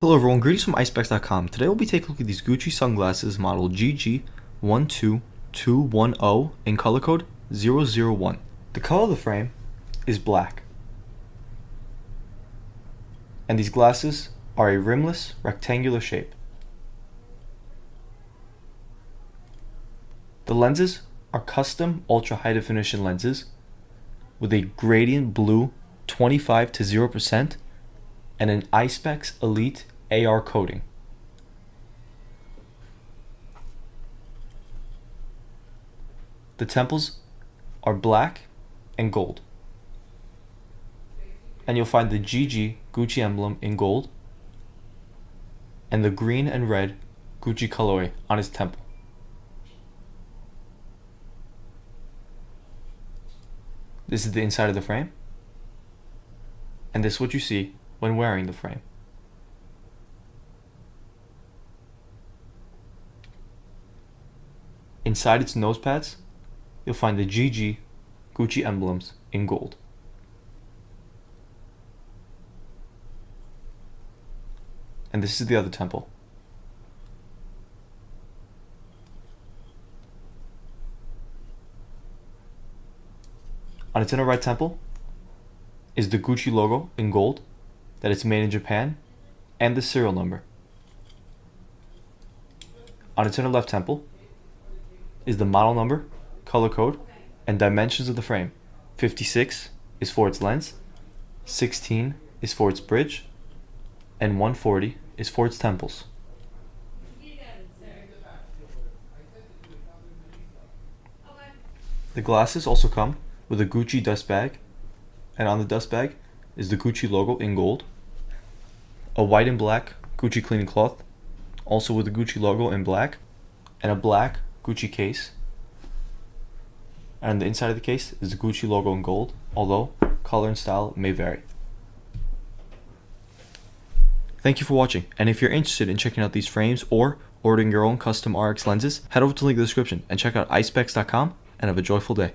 Hello everyone, greetings from Eyespecs.com. Today we'll be taking a look at these Gucci sunglasses model GG1221O in color code 001. The color of the frame is black. And these glasses are a rimless, rectangular shape. The lenses are custom ultra high definition lenses with a gradient blue 25 to 0% and an Eyespecs Elite AR coating. The temples are black and gold. And you'll find the GG Gucci emblem in gold and the green and red Gucci colorway on his temple. This is the inside of the frame, and this is what you see when wearing the frame. Inside its nose pads, you'll find the GG Gucci emblems in gold. And this is the other temple. On its inner right temple is the Gucci logo in gold, that it's made in Japan, and the serial number. On its inner left temple is the model number, color code, and dimensions of the frame. 56 is for its lens, 16 is for its bridge, and 140 is for its temples. The glasses also come with a Gucci dust bag, and on the dust bag is the Gucci logo in gold, a white and black Gucci cleaning cloth, also with the Gucci logo in black, and a black Gucci case. And on the inside of the case is the Gucci logo in gold, although color and style may vary. Thank you for watching, and if you're interested in checking out these frames or ordering your own custom RX lenses, head over to the link in the description and check out Eyespecs.com and have a joyful day.